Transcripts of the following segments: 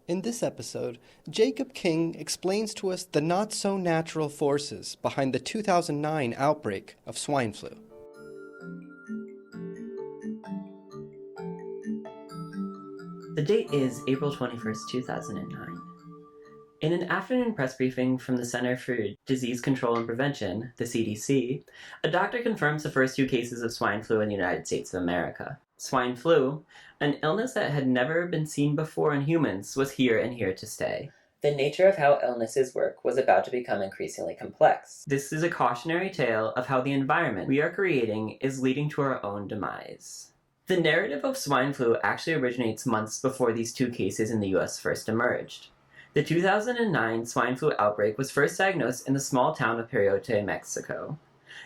In this episode, JKing explains to us the not-so-natural forces behind the 2009 outbreak of swine flu. The date is April 21st, 2009. In an afternoon press briefing from the Center for Disease Control and Prevention, the CDC, a doctor confirms the first 2 cases of swine flu in the United States of America. Swine flu, an illness that had never been seen before in humans, was here and here to stay. The nature of how illnesses work was about to become increasingly complex. This is a cautionary tale of how the environment we are creating is leading to our own demise. The narrative of swine flu actually originates months before these 2 cases in the US first emerged. The 2009 swine flu outbreak was first diagnosed in the small town of Perote, Mexico.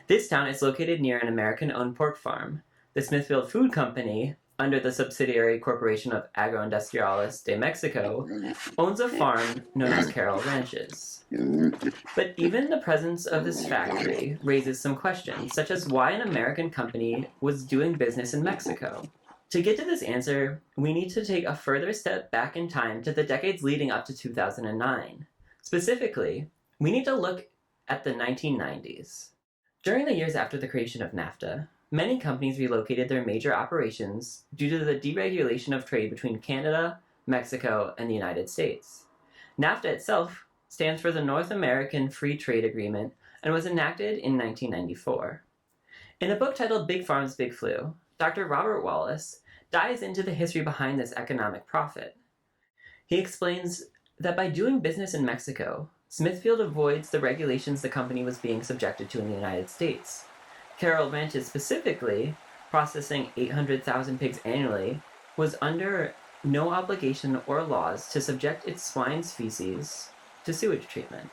This town is located near an American-owned pork farm. The Smithfield Food Company, under the subsidiary corporation of Agroindustriales de Mexico, owns a farm known as Carroll Ranches. But even the presence of this factory raises some questions, such as why an American company was doing business in Mexico. To get to this answer, we need to take a further step back in time to the decades leading up to 2009. Specifically, we need to look at the 1990s. During the years after the creation of NAFTA, many companies relocated their major operations due to the deregulation of trade between Canada, Mexico, and the United States. NAFTA itself stands for the North American Free Trade Agreement and was enacted in 1994. In a book titled Big Farms, Big Flu, Dr. Robert Wallace dives into the history behind this economic profit. He explains that by doing business in Mexico, Smithfield avoids the regulations the company was being subjected to in the United States. Carroll Ranches specifically, processing 800,000 pigs annually, was under no obligation or laws to subject its swine feces to sewage treatment.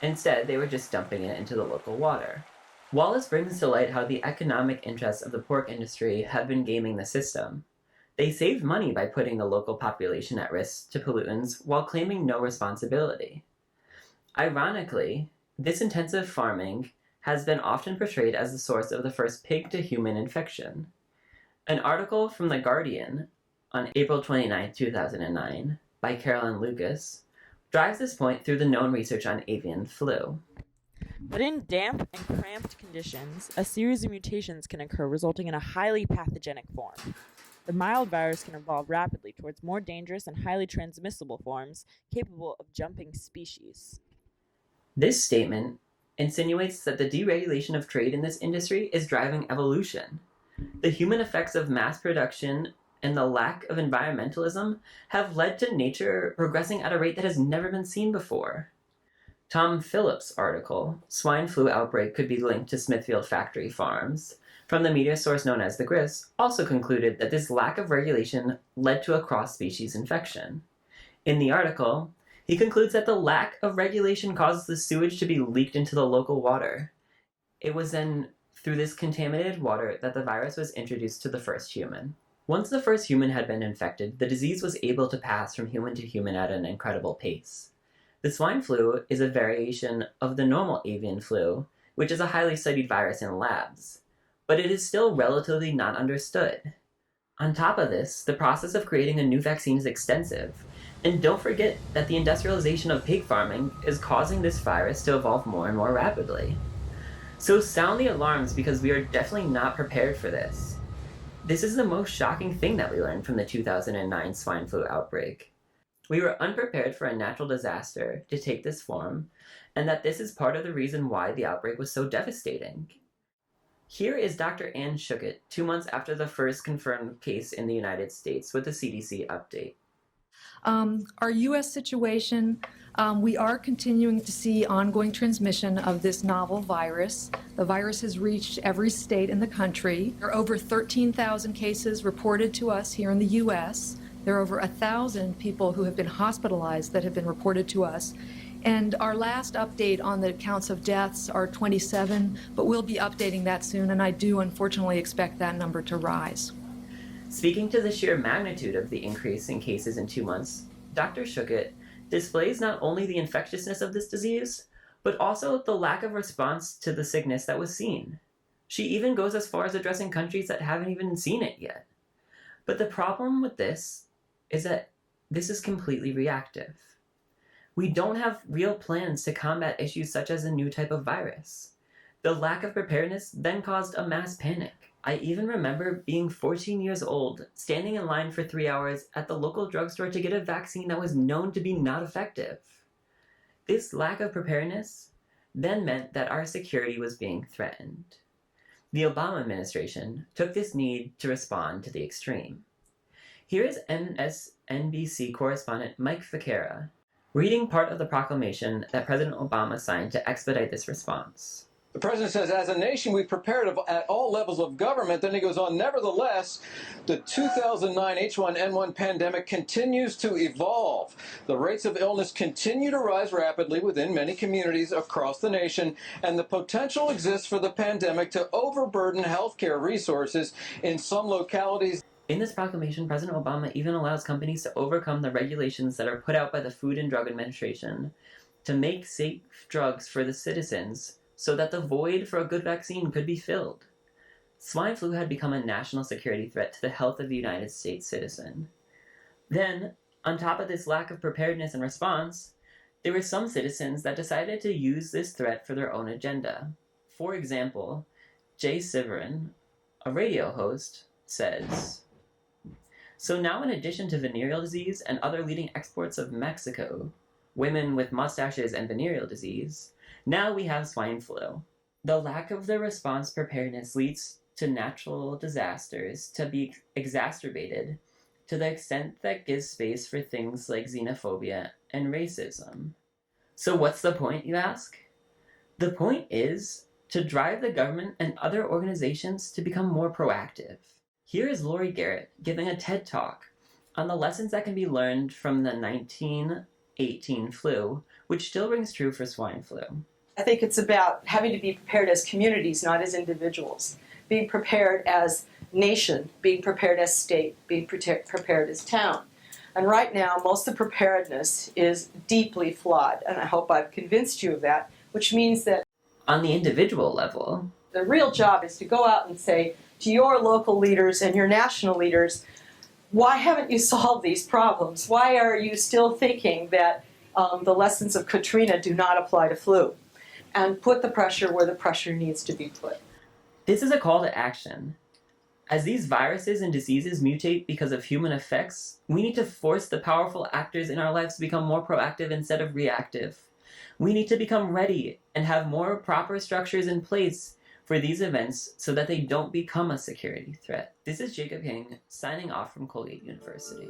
Instead, they were just dumping it into the local water. Wallace brings to light how the economic interests of the pork industry have been gaming the system. They saved money by putting the local population at risk to pollutants while claiming no responsibility. Ironically, this intensive farming has been often portrayed as the source of the first pig-to-human infection. An article from The Guardian on April 29, 2009, by Carolyn Lucas, drives this point through the known research on avian flu. But in damp and cramped conditions, a series of mutations can occur, resulting in a highly pathogenic form. The mild virus can evolve rapidly towards more dangerous and highly transmissible forms, capable of jumping species. This statement insinuates that the deregulation of trade in this industry is driving evolution. The human effects of mass production and the lack of environmentalism have led to nature progressing at a rate that has never been seen before. Tom Phillips' article, Swine Flu Outbreak Could Be Linked to Smithfield Factory Farms, from the media source known as The Grist, also concluded that this lack of regulation led to a cross-species infection. In the article, he concludes that the lack of regulation causes the sewage to be leaked into the local water. It was then through this contaminated water that the virus was introduced to the first human. Once the first human had been infected, the disease was able to pass from human to human at an incredible pace. The swine flu is a variation of the normal avian flu, which is a highly studied virus in labs, but it is still relatively not understood. On top of this, the process of creating a new vaccine is extensive, and don't forget that the industrialization of pig farming is causing this virus to evolve more and more rapidly. So sound the alarms, because we are definitely not prepared for this. This is the most shocking thing that we learned from the 2009 swine flu outbreak. We were unprepared for a natural disaster to take this form, and that this is part of the reason why the outbreak was so devastating. Here is Dr. Ann Schuchat 2 months after the first confirmed case in the United States with the CDC update. Our U.S. situation, we are continuing to see ongoing transmission of this novel virus. The virus has reached every state in the country. There are over 13,000 cases reported to us here in the U.S. There are over 1,000 people who have been hospitalized that have been reported to us. And our last update on the counts of deaths are 27, but we'll be updating that soon, and I do unfortunately expect that number to rise. Speaking to the sheer magnitude of the increase in cases in 2 months, Dr. Schuchat displays not only the infectiousness of this disease, but also the lack of response to the sickness that was seen. She even goes as far as addressing countries that haven't even seen it yet. But the problem with this is that this is completely reactive. We don't have real plans to combat issues such as a new type of virus. The lack of preparedness then caused a mass panic. I even remember being 14 years old, standing in line for 3 hours at the local drugstore to get a vaccine that was known to be not effective. This lack of preparedness then meant that our security was being threatened. The Obama administration took this need to respond to the extreme. Here is MSNBC correspondent Mike Ficara reading part of the proclamation that President Obama signed to expedite this response. The president says, as a nation, we've prepared at all levels of government. Then he goes on, nevertheless, the 2009 H1N1 pandemic continues to evolve. The rates of illness continue to rise rapidly within many communities across the nation, and the potential exists for the pandemic to overburden healthcare resources in some localities. In this proclamation, President Obama even allows companies to overcome the regulations that are put out by the Food and Drug Administration to make safe drugs for the citizens so that the void for a good vaccine could be filled. Swine flu had become a national security threat to the health of the United States citizen. Then, on top of this lack of preparedness and response, there were some citizens that decided to use this threat for their own agenda. For example, Jay Severin, a radio host, says, "So now in addition to venereal disease and other leading exports of Mexico, women with mustaches and venereal disease, now we have swine flu." The lack of the response preparedness leads to natural disasters to be exacerbated to the extent that gives space for things like xenophobia and racism. So what's the point, you ask? The point is to drive the government and other organizations to become more proactive. Here is Lori Garrett giving a TED Talk on the lessons that can be learned from the 1918 flu, which still rings true for swine flu. I think it's about having to be prepared as communities, not as individuals. Being prepared as nation, being prepared as state, being prepared as town. And right now, most of the preparedness is deeply flawed, and I hope I've convinced you of that, which means that on the individual level, the real job is to go out and say to your local leaders and your national leaders, why haven't you solved these problems? Why are you still thinking that the lessons of Katrina do not apply to flu? And put the pressure where the pressure needs to be put. This is a call to action. As these viruses and diseases mutate because of human effects, we need to force the powerful actors in our lives to become more proactive instead of reactive. We need to become ready and have more proper structures in place for these events so that they don't become a security threat. This is JKing signing off from Colgate University.